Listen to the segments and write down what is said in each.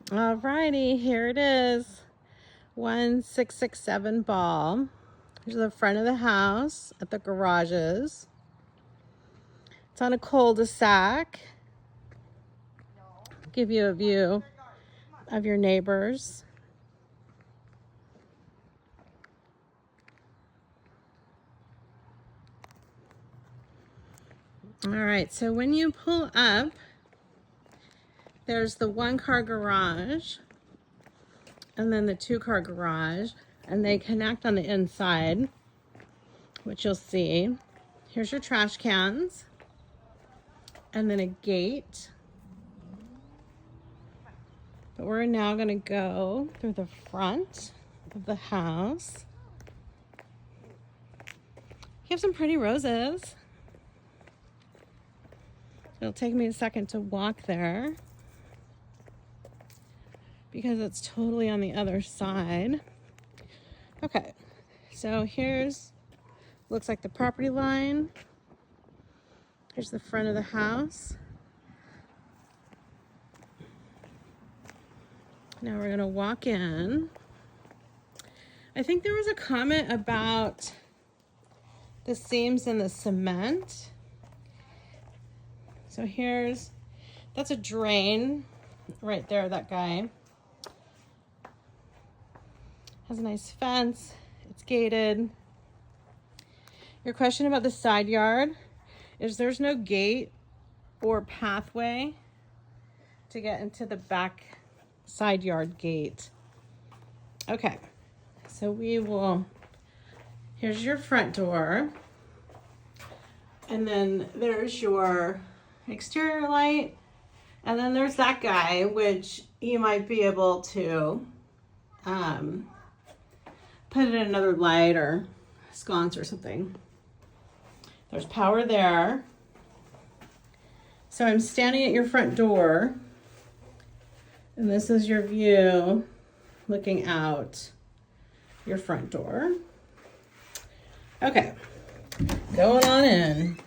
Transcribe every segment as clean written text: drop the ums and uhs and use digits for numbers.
Alrighty, here it is. 1667 Ball. Here's the front of the house at the garages. It's on a cul-de-sac. Give you a view of your neighbors. All right, so when you pull up, there's the 1-car garage and then the 2-car garage, and they connect on the inside, which you'll see. Here's your trash cans and then a gate. But we're now gonna go through the front of the house. You have some pretty roses. It'll take me a second to walk there because it's totally on the other side. Okay, so looks like the property line. Here's the front of the house. Now we're gonna walk in. I think there was a comment about the seams in the cement. So that's a drain right there, that guy. Has a nice fence, it's gated. Your question about the side yard is there's no gate or pathway to get into the back side yard gate. Okay, so here's your front door. And then there's your exterior light. And then there's that guy, which you might be able to put in another light or sconce or something. There's power there. So I'm standing at your front door, and this is your view looking out your front door. Okay, going on in.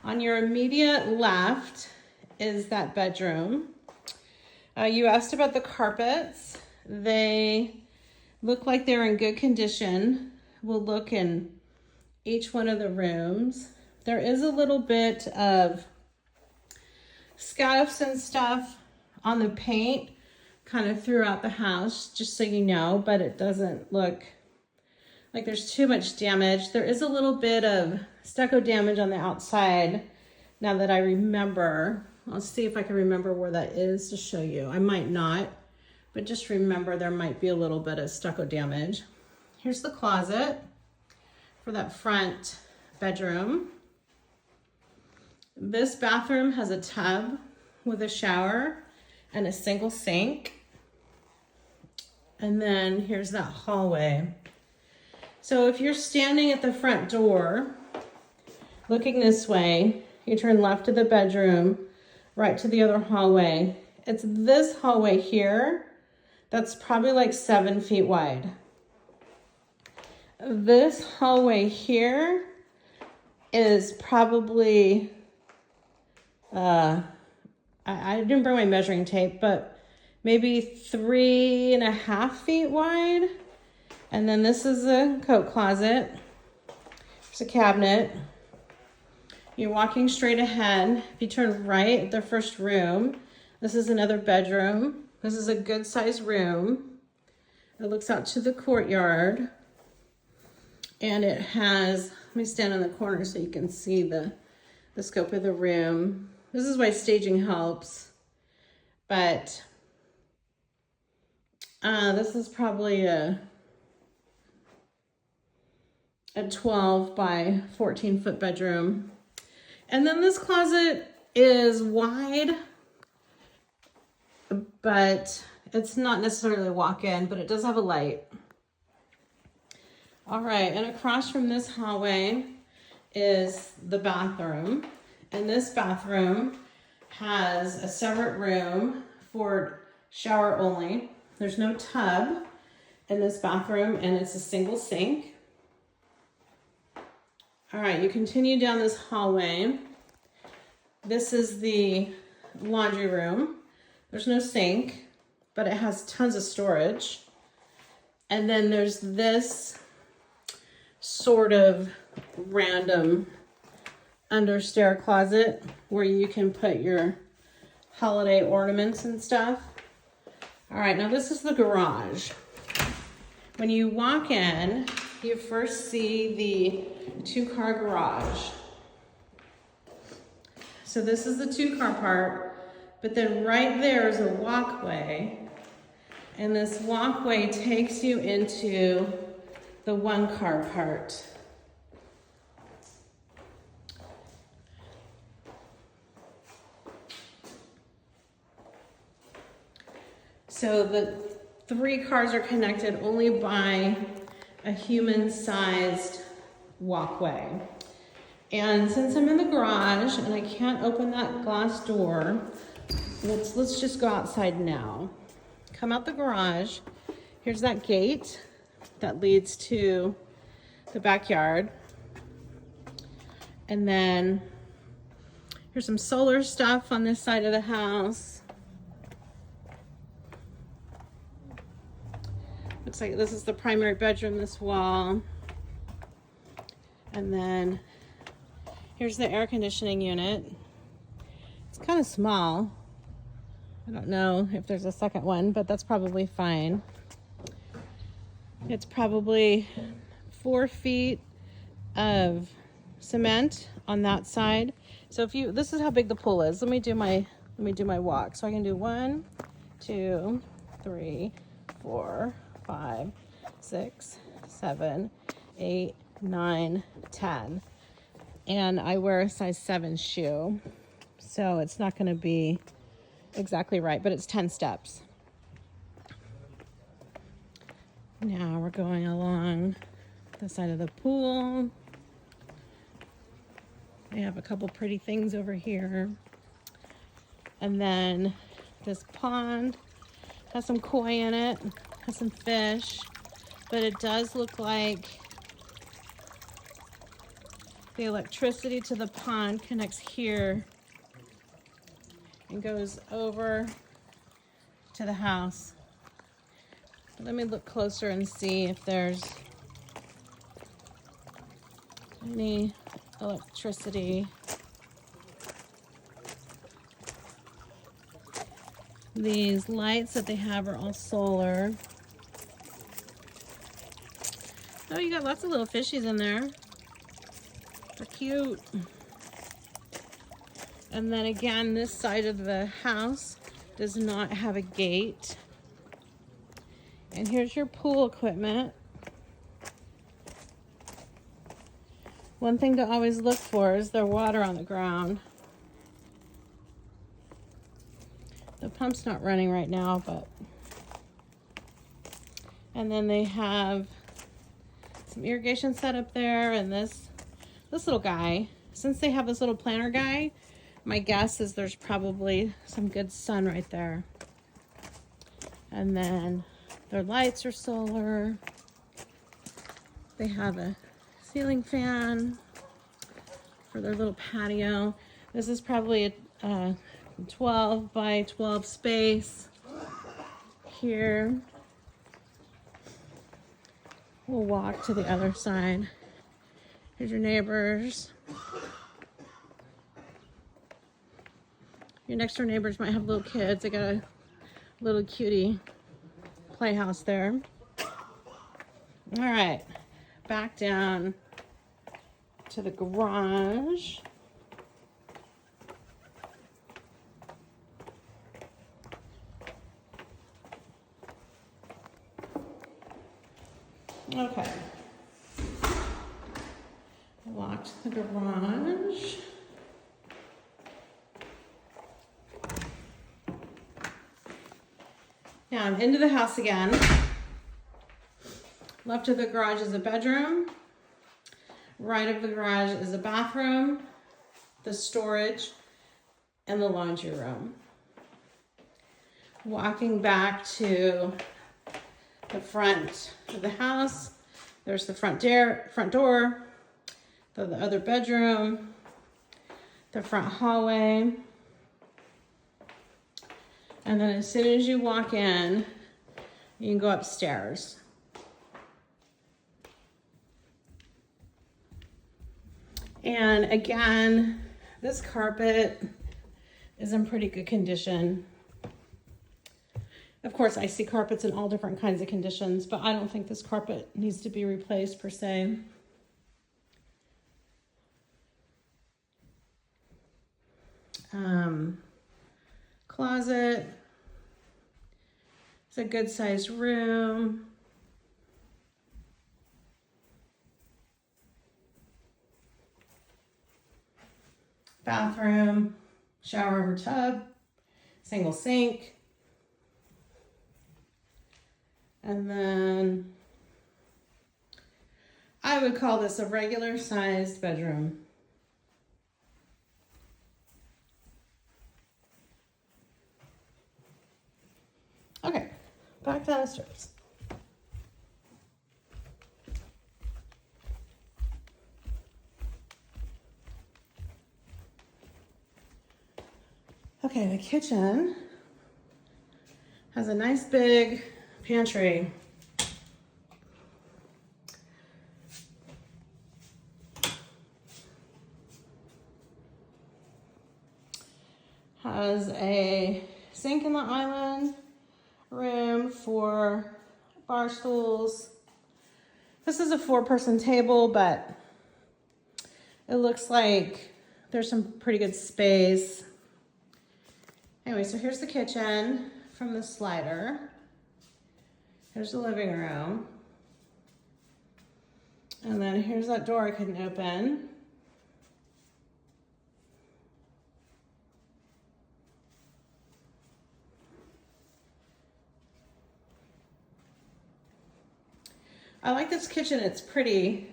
On your immediate left is that bedroom. You asked about the carpets. They look like they're in good condition. We'll look in each one of the rooms. There is a little bit of scuffs and stuff on the paint kind of throughout the house, just so you know, but it doesn't look like there's too much damage. There is a little bit of stucco damage on the outside. Now that I remember, I'll see if I can remember where that is to show you. I might not, but just remember there might be a little bit of stucco damage. Here's the closet for that front bedroom. This bathroom has a tub with a shower and a single sink. And then here's that hallway. So if you're standing at the front door, looking this way, you turn left to the bedroom, right to the other hallway. It's this hallway here that's probably like 7 feet wide. This hallway here is probably, I didn't bring my measuring tape, but maybe 3.5 feet wide. And then this is a coat closet. There's a cabinet. You're walking straight ahead. If you turn right, the first room, this is another bedroom. This is a good sized room. It looks out to the courtyard. And it has, let me stand on the corner so you can see the scope of the room. This is why staging helps. But this is probably a 12 by 14 foot bedroom. And then this closet is wide, but it's not necessarily a walk-in, but it does have a light. All right, and across from this hallway is the bathroom. And this bathroom has a separate room for shower only. There's no tub in this bathroom, and it's a single sink. All right, you continue down this hallway. This is the laundry room. There's no sink, but it has tons of storage. And then there's this sort of random under stair closet where you can put your holiday ornaments and stuff. All right, now this is the garage. When you walk in, you first see the 2-car garage. So this is the 2-car part, but then right there is a walkway, and this walkway takes you into the 1-car part. So the 3 cars are connected only by a human-sized walkway. And since I'm in the garage and I can't open that glass door, let's just go outside now. Come out the garage. Here's that gate that leads to the backyard. And then here's some solar stuff on this side of the house. Looks like this is the primary bedroom, this wall. And then here's the air conditioning unit. It's kind of small. I don't know if there's a second one, but that's probably fine. It's probably 4 feet of cement on that side. So this is how big the pool is. Let me do my walk. So I can do 1, 2, 3, 4, 5, 6, 7, 8, 9, 10. And I wear a size 7 shoe, so it's not going to be exactly right, but it's 10 steps. Now we're going along the side of the pool. They have a couple pretty things over here. And then this pond has some koi in it, has some fish, but it does look like the electricity to the pond connects here and goes over to the house. Let me look closer and see if there's any electricity. These lights that they have are all solar. Oh, you got lots of little fishies in there. They're cute. And then again, this side of the house does not have a gate. And here's your pool equipment. One thing to always look for is their water on the ground. The pump's not running right now, but... And then they have some irrigation set up there, and this little guy. Since they have this little planter guy, my guess is there's probably some good sun right there. And then their lights are solar. They have a ceiling fan for their little patio. This is probably a 12 by 12 space here. We'll walk to the other side. Here's your neighbors. Your next door neighbors might have little kids. They got a little cutie playhouse there. All right, back down to the garage. Okay. Locked the garage. Now I'm into the house again. Left of the garage is a bedroom. Right of the garage is a bathroom, the storage, and the laundry room. Walking back to the front of the house, there's the front door, the other bedroom, the front hallway. And then as soon as you walk in, you can go upstairs. And again, this carpet is in pretty good condition. Of course, I see carpets in all different kinds of conditions, but I don't think this carpet needs to be replaced per se. Closet. It's a good sized room. Bathroom, shower over tub, single sink. And then I would call this a regular sized bedroom. Okay, back downstairs. Okay, the kitchen has a nice big pantry. Has a sink in the island, room for bar stools. This is a 4-person table, but it looks like there's some pretty good space. Anyway, so here's the kitchen from the slider. Here's the living room. And then here's that door I couldn't open. I like this kitchen, it's pretty.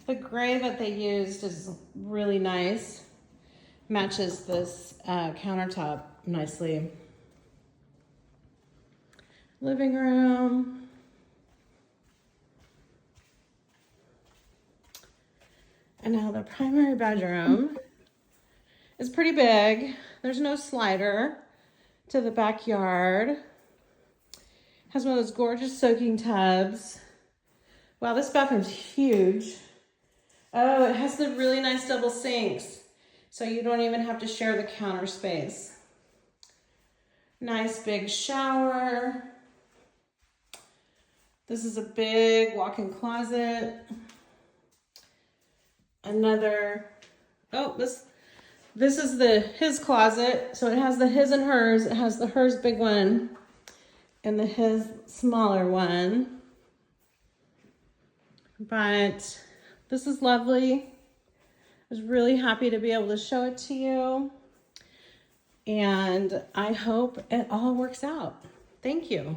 The gray that they used is really nice. Matches this countertop nicely. Living room. And now the primary bedroom is pretty big. There's no slider to the backyard. Has one of those gorgeous soaking tubs. Wow, this bathroom's huge. Oh, it has the really nice double sinks, so you don't even have to share the counter space. Nice big shower. This is a big walk-in closet. Another, oh, this is his closet. So it has the his and hers. It has the hers big one and the his smaller one. But this is lovely. I was really happy to be able to show it to you. And I hope it all works out. Thank you.